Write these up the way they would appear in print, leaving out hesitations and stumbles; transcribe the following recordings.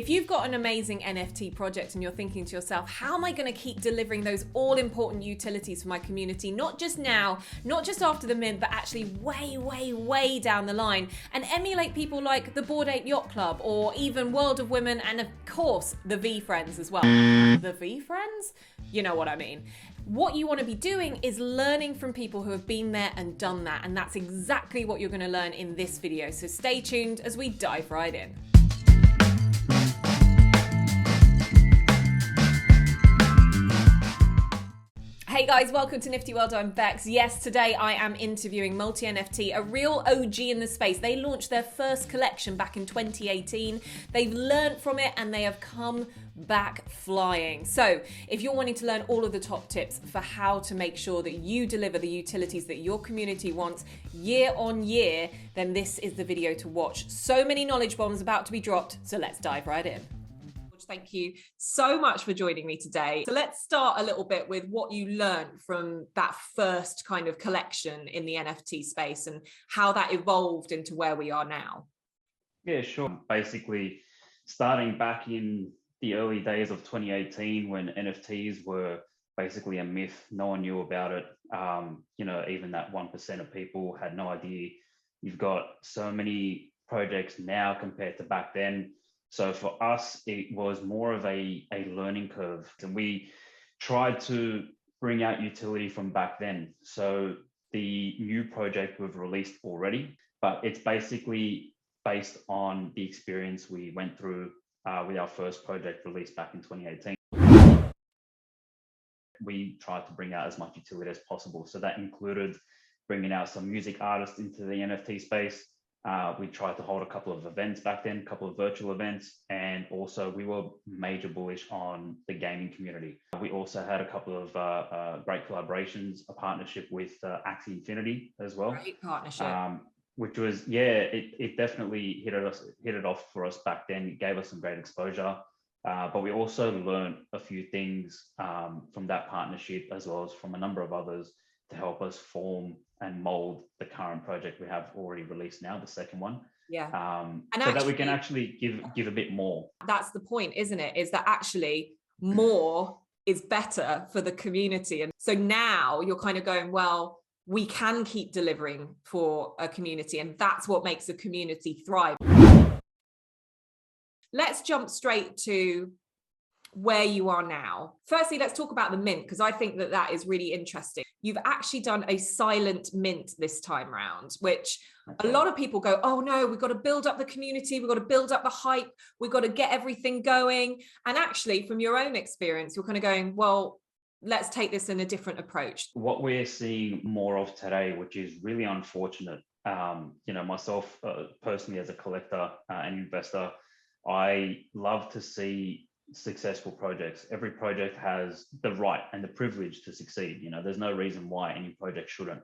If you've got an amazing NFT project and you're thinking to yourself, how am I going to keep delivering those all-important utilities for my community, not just now, not just after the mint, but actually way, way, way down the line, and emulate people like the Bored Ape Yacht Club or even World of Women and, of course, the V-Friends as well. The V-Friends? You know what I mean. What you want to be doing is learning from people who have been there and done that, and that's exactly what you're going to learn in this video. So stay tuned as we dive right in. Hey guys, welcome to Nifty World. I'm Bex. Yes, today I am interviewing MultiNFT, a real OG in the space. They launched their first collection back in 2018. They've learned from it and they have come back flying. So if you're wanting to learn all of the top tips for how to make sure that you deliver the utilities that your community wants year on year, then this is the video to watch. So many knowledge bombs about to be dropped, so let's dive right in. Thank you so much for joining me today. So let's start a little bit with what you learned from that first kind of collection in the NFT space and how that evolved into where we are now. Yeah, sure. Basically, starting back in the early days of 2018 when NFTs were basically a myth, no one knew about it. Even that 1% of people had no idea. You've got so many projects now compared to back then. So for us, it was more of a learning curve, and we tried to bring out utility from back then. So the new project we've released already, but it's basically based on the experience we went through with our first project released back in 2018. We tried to bring out as much utility as possible. So that included bringing out some music artists into the NFT space. We tried to hold a couple of events back then, a couple of virtual events, and also we were major bullish on the gaming community. We also had a couple of great collaborations, a partnership with Axie Infinity as well. Great partnership. Which was, it definitely hit it off for us back then. It gave us some great exposure, but we also learned a few things from that partnership as well as from a number of others to help us form and mold the current project we have already released now, the second one. Yeah. So that we can actually give a bit more. That's the point, isn't it? Is that actually more is better for the community. And so now you're kind of going, well, we can keep delivering for a community, and that's what makes a community thrive. Let's jump straight to where you are now. Firstly, let's talk about the mint, because I think that is really interesting. You've actually done a silent mint this time round, which a lot of people go, oh no, we've got to build up the community, we've got to build up the hype, we've got to get everything going. And actually, from your own experience, you're kind of going, well, let's take this in a different approach. What we're seeing more of today, which is really unfortunate, myself personally as a collector and investor, I love to see successful projects. Every project has the right and the privilege to succeed. There's no reason why any project shouldn't.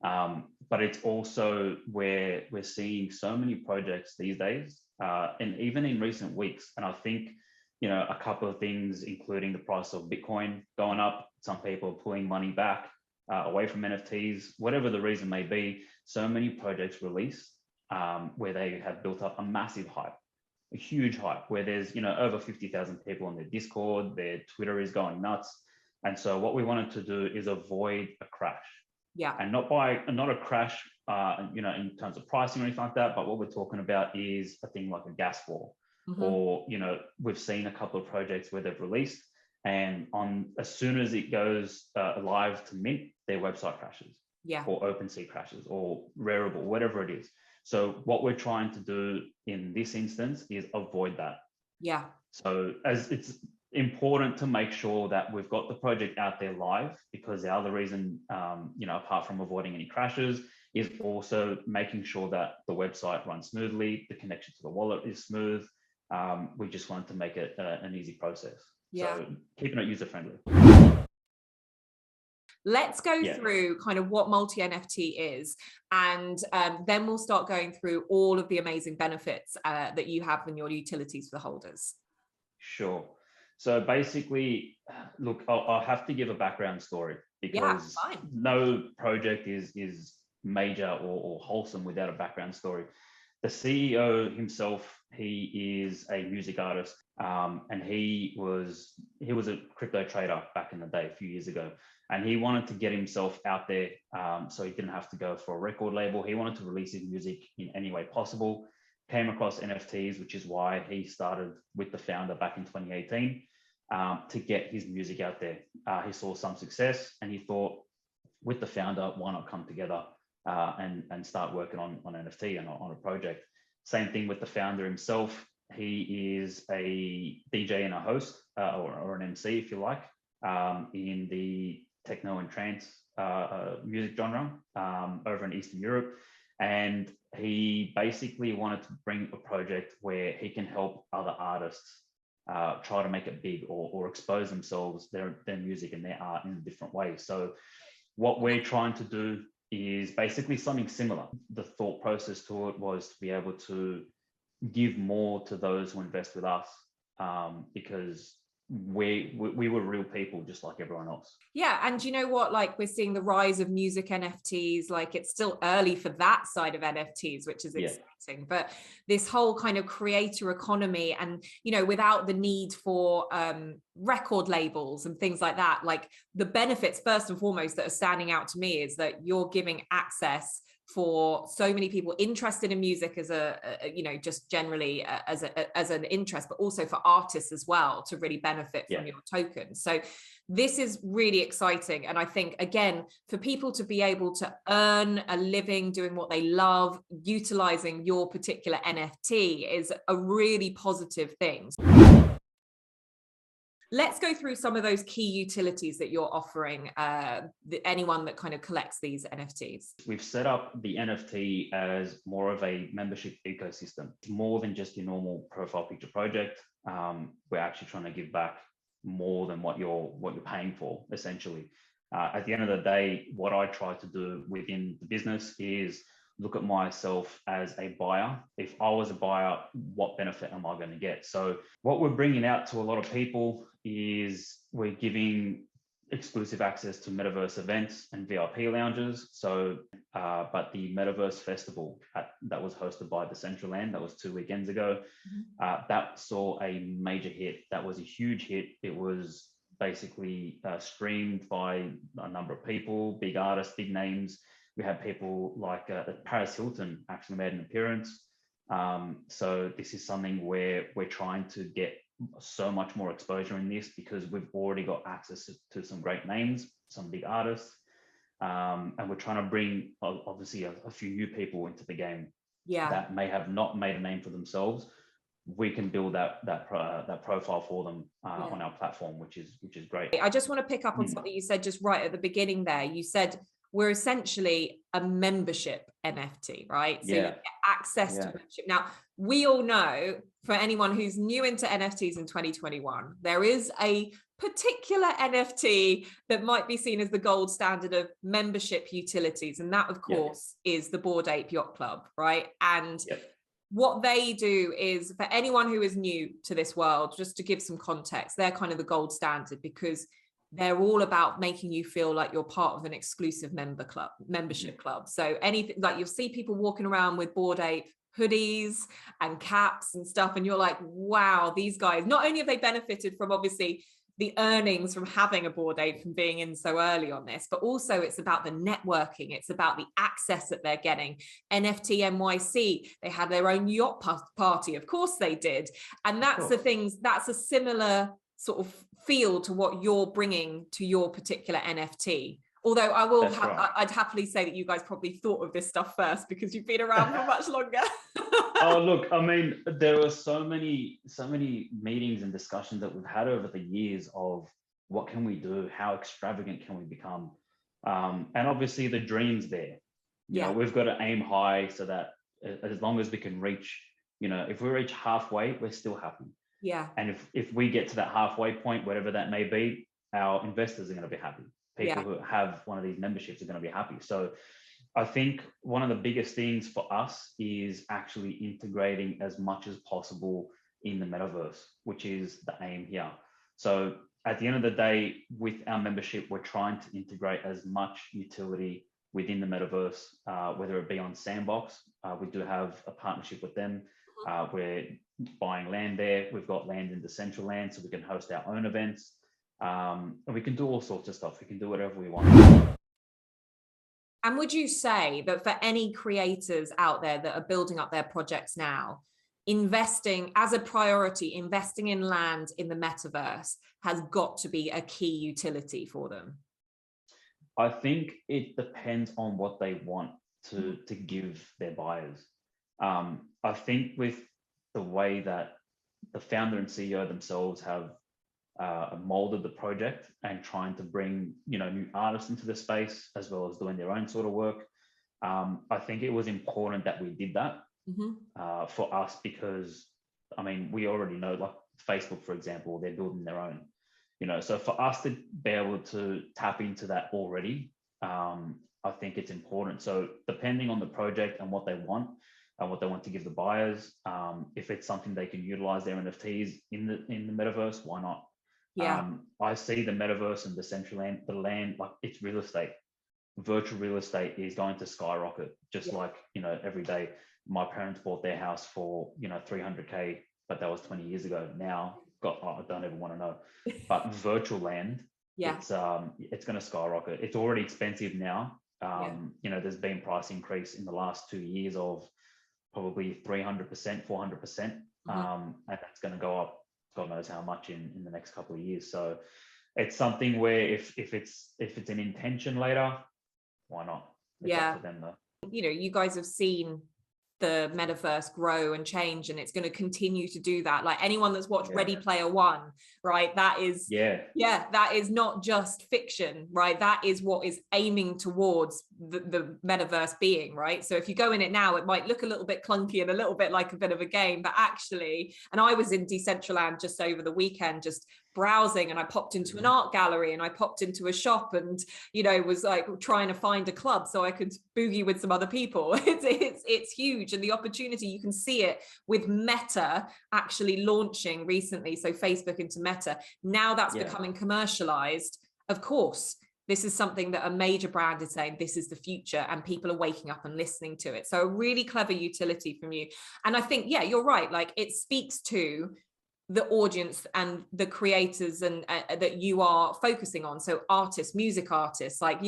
But it's also where we're seeing so many projects these days, and even in recent weeks. And I think, a couple of things, including the price of Bitcoin going up, some people are pulling money back away from NFTs, whatever the reason may be. So many projects release where they have built up a massive hype. A huge hype where there's over 50,000 people on their Discord, their Twitter is going nuts. And so what we wanted to do is avoid a crash. Yeah. And not a crash in terms of pricing or anything like that, but what we're talking about is a thing like a gas wall. Mm-hmm. Or we've seen a couple of projects where they've released, and as soon as it goes live to mint, their website crashes. Yeah. Or OpenSea crashes, or Rarible, whatever it is. So what we're trying to do in this instance is avoid that. Yeah. So as it's important to make sure that we've got the project out there live, because the other reason, apart from avoiding any crashes, is also making sure that the website runs smoothly, the connection to the wallet is smooth. We just wanted to make it an easy process. Yeah. So keeping it user-friendly. Let's go through kind of what MultiNFT is, and then we'll start going through all of the amazing benefits that you have in your utilities for the holders. Sure. So basically, look, I'll have to give a background story, because no project is major or wholesome without a background story. The CEO himself, he is a music artist, and he was a crypto trader back in the day, a few years ago, and he wanted to get himself out there, so he didn't have to go for a record label. He wanted to release his music in any way possible. Came across NFTs, which is why he started with the founder back in 2018 to get his music out there. He saw some success, and he thought, with the founder, why not come together and start working on NFT and on a project. Same thing with the founder himself. He is a DJ and a host, or an MC, if you like, in the techno and trance music genre over in Eastern Europe. And he basically wanted to bring a project where he can help other artists try to make it big, or expose themselves, their music and their art in a different way. So what we're trying to do is basically something similar. The thought process to it was to be able to give more to those who invest with us, because we were real people just like everyone else. Yeah, and you know what, like, we're seeing the rise of music NFTs. Like, it's still early for that side of NFTs, which is exciting, but this whole kind of creator economy, and without the need for record labels and things like that, like, the benefits first and foremost that are standing out to me is that you're giving access for so many people interested in music as just generally as an interest, but also for artists as well to really benefit from your token. So this is really exciting. And I think, again, for people to be able to earn a living doing what they love, utilizing your particular NFT, is a really positive thing. Let's go through some of those key utilities that you're offering anyone that kind of collects these NFTs. We've set up the NFT as more of a membership ecosystem. It's more than just your normal profile picture project. We're actually trying to give back more than what you're paying for, essentially. At the end of the day, what I try to do within the business is look at myself as a buyer. If I was a buyer, what benefit am I going to get? So what we're bringing out to a lot of people is we're giving exclusive access to metaverse events and VIP lounges. So, but the metaverse festival that was hosted by Decentraland, that was 2 weekends ago, that saw a major hit. That was a huge hit. It was basically streamed by a number of people, big artists, big names. We had people like Paris Hilton actually made an appearance. So this is something where we're trying to get so much more exposure in this, because we've already got access to some great names, some big artists, and we're trying to bring obviously a few new people into the game that may have not made a name for themselves. We can build that profile for them on our platform, which is great. I just want to pick up on something you said just right at the beginning there. You said we're essentially a membership NFT, right? So you get access to membership. Now, we all know, for anyone who's new into NFTs in 2021, there is a particular NFT that might be seen as the gold standard of membership utilities. And that, of course, is the Bored Ape Yacht Club, right? And what they do is, for anyone who is new to this world, just to give some context, they're kind of the gold standard, because they're all about making you feel like you're part of an exclusive membership club. So anything, like, you'll see people walking around with Bored Ape hoodies and caps and stuff, and you're like, wow, these guys, not only have they benefited from obviously the earnings from having a Bored Ape, from being in so early on this, but also it's about the networking, it's about the access that they're getting. NFT NYC, they had their own yacht party, of course they did. And that's the things, that's a similar sort of feel to what you're bringing to your particular NFT. Although I will, I'd happily say that you guys probably thought of this stuff first, because you've been around for much longer. Oh, look, I mean, there are so many meetings and discussions that we've had over the years of what can we do, how extravagant can we become, and obviously the dream's there. You know, we've got to aim high so that as long as we can reach, if we reach halfway, we're still happy. And if we get to that halfway point, whatever that may be, our investors are going to be happy. People who have one of these memberships are going to be happy. So I think one of the biggest things for us is actually integrating as much as possible in the metaverse, which is the aim here. So at the end of the day, with our membership, we're trying to integrate as much utility within the metaverse, whether it be on Sandbox. We do have a partnership with them. We're buying land there. We've got land in Decentraland, so we can host our own events. And we can do all sorts of stuff. We can do whatever we want. And would you say that for any creators out there that are building up their projects now, investing as a priority, investing in land in the metaverse has got to be a key utility for them? I think it depends on what they want to give their buyers. I think with the way that the founder and CEO themselves have molded the project and trying to bring new artists into the space as well as doing their own sort of work, I think it was important that we did that for us, because I mean, we already know, like Facebook, for example, they're building their own, so for us to be able to tap into that already, I think it's important. So depending on the project and what they want and what they want to give the buyers, if it's something they can utilize their NFTs in the metaverse, why not? Yeah. I see the metaverse and Decentraland, the land, like it's real estate. Virtual real estate is going to skyrocket, just like, every day. My parents bought their house for, 300K, but that was 20 years ago. Now, I don't even want to know. But virtual land, it's going to skyrocket. It's already expensive now. There's been price increase in the last 2 years of probably 300%, 400%. And that's going to go up God knows how much in the next couple of years. So it's something where if it's an intention later, why not? It's up to them though. You guys have seen the metaverse grow and change, and it's going to continue to do that. Like anyone that's watched Ready Player One, right? That is that is not just fiction, right? That is what is aiming towards the metaverse being, right? So if you go in it now, it might look a little bit clunky and a little bit like a bit of a game, but actually, and I was in Decentraland just over the weekend, just browsing, and I popped into an art gallery and I popped into a shop and was like trying to find a club so I could boogie with some other people. It's huge, and the opportunity, you can see it with Meta actually launching recently, so Facebook into Meta, now that's becoming commercialized. Of course, this is something that a major brand is saying this is the future, and people are waking up and listening to it. So a really clever utility from you. And I think, you're right, like it speaks to the audience and the creators and that you are focusing on. So artists, music artists, like,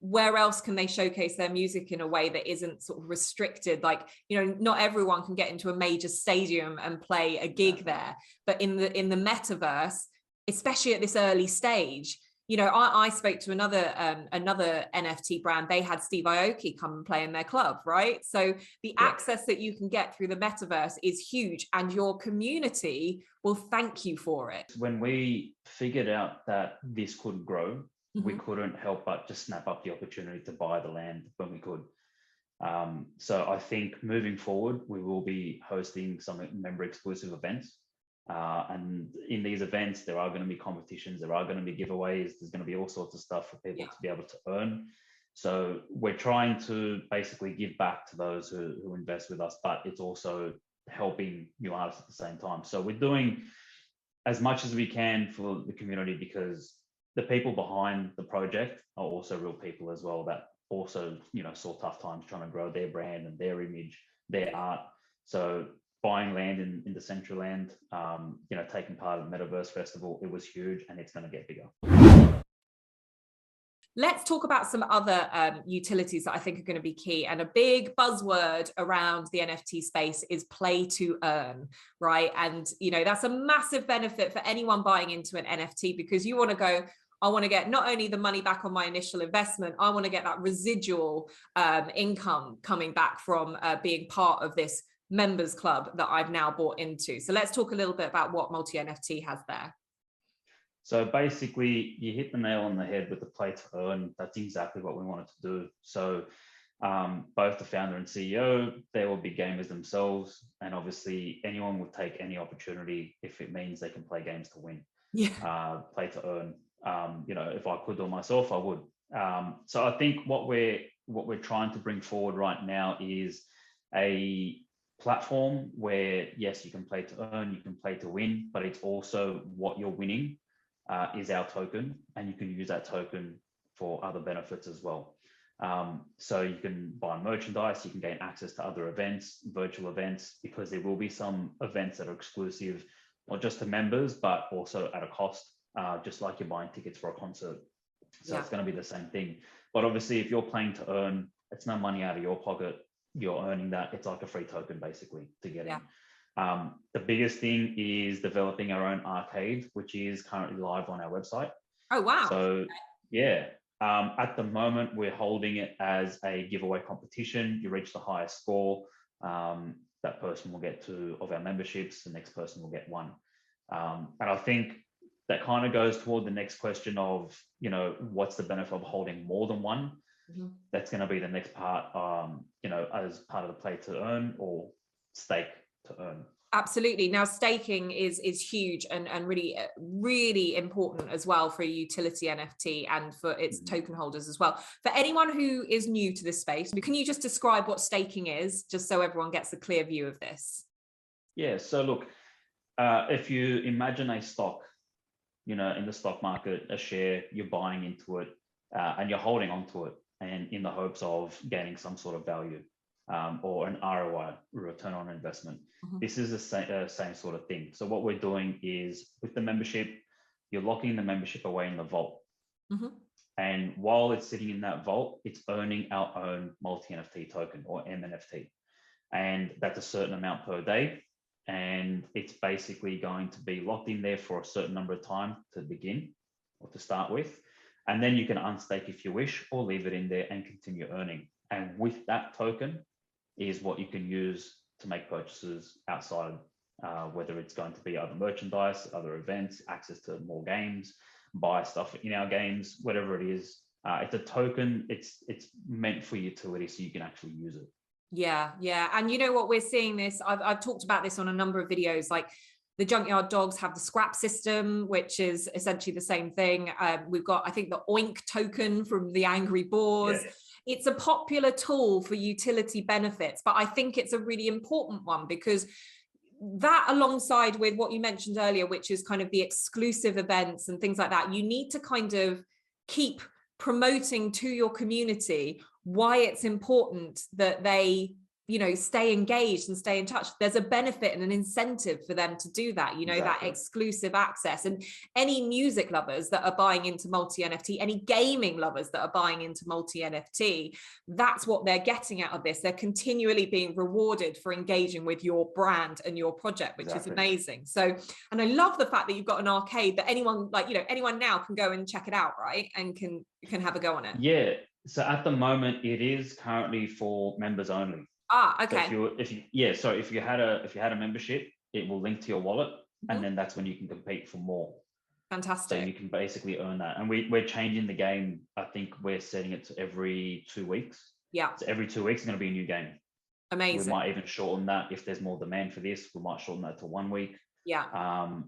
where else can they showcase their music in a way that isn't sort of restricted? Like, not everyone can get into a major stadium and play a gig there, but in the metaverse, especially at this early stage, I spoke to another NFT brand. They had Steve Aoki come and play in their club, right? So the access that you can get through the metaverse is huge, and your community will thank you for it. When we figured out that this could grow, we couldn't help but just snap up the opportunity to buy the land when we could. So I think moving forward, we will be hosting some member exclusive events. And in these events, there are going to be competitions, there are going to be giveaways, there's going to be all sorts of stuff for people to be able to earn. So we're trying to basically give back to those who invest with us, but it's also helping new artists at the same time. So we're doing as much as we can for the community, because the people behind the project are also real people as well, that also, saw tough times trying to grow their brand and their image, their art. So buying land in Decentraland, taking part of the Metaverse Festival, it was huge, and it's going to get bigger. Let's talk about some other utilities that I think are going to be key. And a big buzzword around the NFT space is play to earn, right? And, that's a massive benefit for anyone buying into an NFT, because you want to go, I want to get not only the money back on my initial investment, I want to get that residual income coming back from being part of this members club that I've now bought into. So let's talk a little bit about what MultiNFT has there. So basically, you hit the nail on the head with the play to earn. That's exactly what we wanted to do. So both the founder and CEO, they will be gamers themselves. And obviously, anyone will take any opportunity if it means they can play games to win. Play to earn. If I could do it myself, I would. So I think what we're trying to bring forward right now is a platform where, yes, you can play to earn, you can play to win, but it's also what you're winning is our token, and you can use that token for other benefits as well. So you can buy merchandise, you can gain access to other events, virtual events, because there will be some events that are exclusive, not just to members, but also at a cost, just like you're buying tickets for a concert. So it's going to be the same thing. But obviously, if you're playing to earn, it's no money out of your pocket. You're earning that. It's like a free token, basically, to get in. The biggest thing is developing our own arcade, which is currently live on our website. Oh, wow. So, yeah. At the moment, we're holding it as a giveaway competition. You reach the highest score, that person will get 2 of our memberships. The next person will get 1. And I think that kind of goes toward the next question of, what's the benefit of holding more than 1? Mm-hmm. That's going to be the next part, as part of the play to earn or stake to earn. Absolutely. Now, staking is huge and really, really important as well for a utility NFT and for its token holders as well. For anyone who is new to this space, can you just describe what staking is, just so everyone gets a clear view of this? Yeah. So look, if you imagine a stock, in the stock market, a share, you're buying into it and you're holding onto it, and in the hopes of gaining some sort of value. Or an ROI, return on investment. Mm-hmm. This is the same sort of thing. So what we're doing is, with the membership, you're locking the membership away in the vault. Mm-hmm. And while it's sitting in that vault, it's earning our own multi-NFT token, or MNFT. And that's a certain amount per day. And it's basically going to be locked in there for a certain number of time to begin or to start with. And then you can unstake if you wish, or leave it in there and continue earning. And with that token is what you can use to make purchases outside, whether it's going to be other merchandise, other events, access to more games, buy stuff in our games, whatever it is. It's a token. It's meant for utility, so you can actually use it. Yeah. And you know what, we're seeing this. I've talked about this on a number of videos. Like, the Junkyard Dogs have the scrap system, which is essentially the same thing. We've got, I think, the Oink token from the Angry Boars. Yeah. It's a popular tool for utility benefits, but I think it's a really important one, because that, alongside with what you mentioned earlier, which is kind of the exclusive events and things like that, you need to kind of keep promoting to your community why it's important that they stay engaged and stay in touch. There's a benefit and an incentive for them to do that, exactly. That exclusive access. And any music lovers that are buying into multi-NFT, any gaming lovers that are buying into multi-NFT, that's what they're getting out of this. They're continually being rewarded for engaging with your brand and your project, which is amazing. So, and I love the fact that you've got an arcade that anyone now can go and check it out, right? And can have a go on it. Yeah. So at the moment, it is currently for members only. Okay. So if you had a membership, it will link to your wallet, and then that's when you can compete for more. Fantastic. So you can basically earn that. And we're changing the game. I think we're setting it to every 2 weeks. Yeah. So every 2 weeks is going to be a new game. Amazing. We might even shorten that if there's more demand for this. We might shorten that to 1 week. Yeah.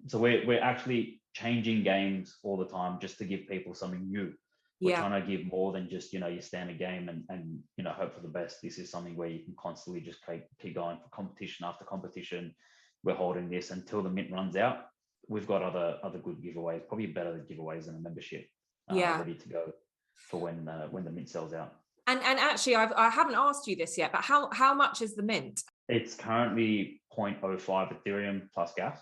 So we're actually changing games all the time, just to give people something new. We're trying to give more than just, your standard game and hope for the best. This is something where you can constantly just keep going for competition after competition. We're holding this until the mint runs out. We've got other good giveaways, probably better giveaways than a membership, ready to go for when the mint sells out. And actually, I haven't asked you this yet, but how much is the mint? It's currently 0.05 Ethereum plus gas.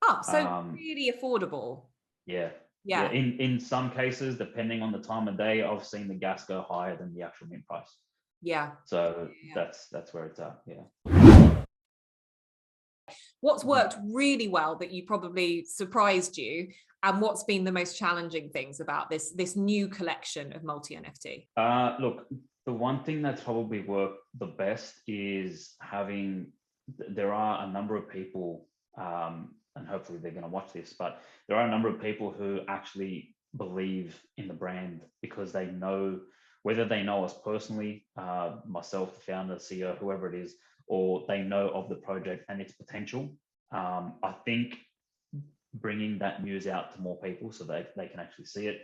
Oh, so really affordable. Yeah. Yeah. In some cases, depending on the time of day, I've seen the gas go higher than the actual mint price. Yeah. So that's where it's at. Yeah. What's worked really well that you probably surprised you, and what's been the most challenging things about this new collection of multi-NFT? Look, the one thing that's probably worked the best is there are a number of people, and hopefully they're going to watch this, but there are a number of people who actually believe in the brand because they know, whether they know us personally, myself, the founder, CEO, whoever it is, or they know of the project and its potential. I think bringing that news out to more people so they can actually see it.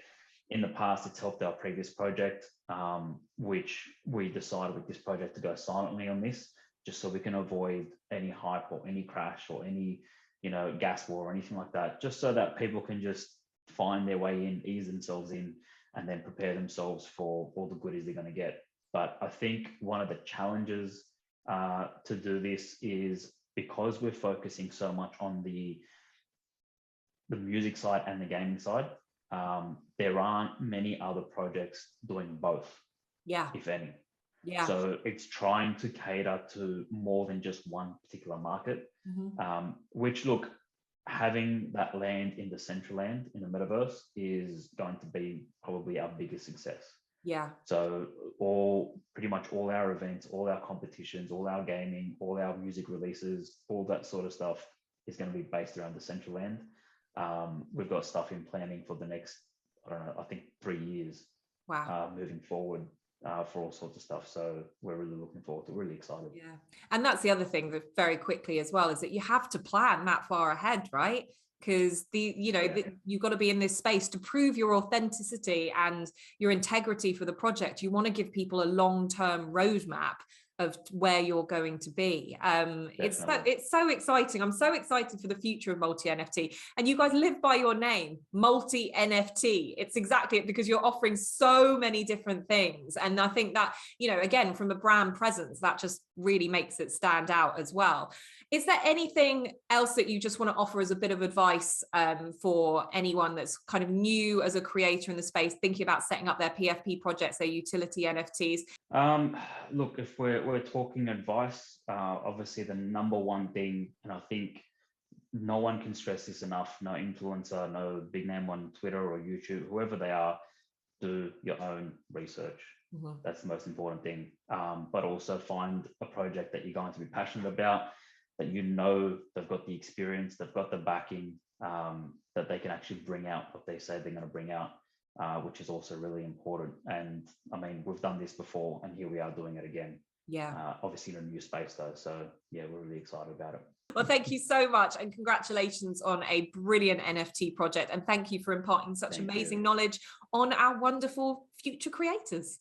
In the past, it's helped our previous project, which we decided with this project to go silently on this, just so we can avoid any hype or any crash or any gas war or anything like that, just so that people can just find their way in, ease themselves in, and then prepare themselves for all the goodies they're going to get. But I think one of the challenges to do this is because we're focusing so much on the music side and the gaming side, there aren't many other projects doing both, if any. So it's trying to cater to more than just one particular market, which, look, having that land in the central land in the metaverse is going to be probably our biggest success. So pretty much all our events, all our competitions, all our gaming, all our music releases, all that sort of stuff is going to be based around the central land. We've got stuff in planning for the next, I don't know, I think 3 years. Moving forward for all sorts of stuff. So we're really looking forward to it, really excited. And that's the other thing that very quickly as well, is that you have to plan that far ahead, right? Because you've got to be in this space to prove your authenticity and your integrity for the project. You want to give people a long-term roadmap of where you're going to be. It's so exciting. I'm so excited for the future of multi-NFT, and you guys live by your name, MultiNFT. It's exactly it, because you're offering so many different things. And I think that, again, from a brand presence, that just really makes it stand out as well. Is there anything else that you just want to offer as a bit of advice for anyone that's kind of new as a creator in the space, thinking about setting up their PFP projects, their utility NFTs? Look, if we're talking advice, obviously the number one thing, and I think no one can stress this enough, no influencer, no big name on Twitter or YouTube, whoever they are, do your own research. That's the most important thing. But also find a project that you're going to be passionate about, that they've got the experience, they've got the backing, that they can actually bring out what they say they're going to bring out, which is also really important. And I mean, we've done this before, and here we are doing it again. Obviously in a new space though. So yeah, we're really excited about it. Well, thank you so much, and congratulations on a brilliant NFT project. And thank you for imparting such amazing knowledge on our wonderful future creators.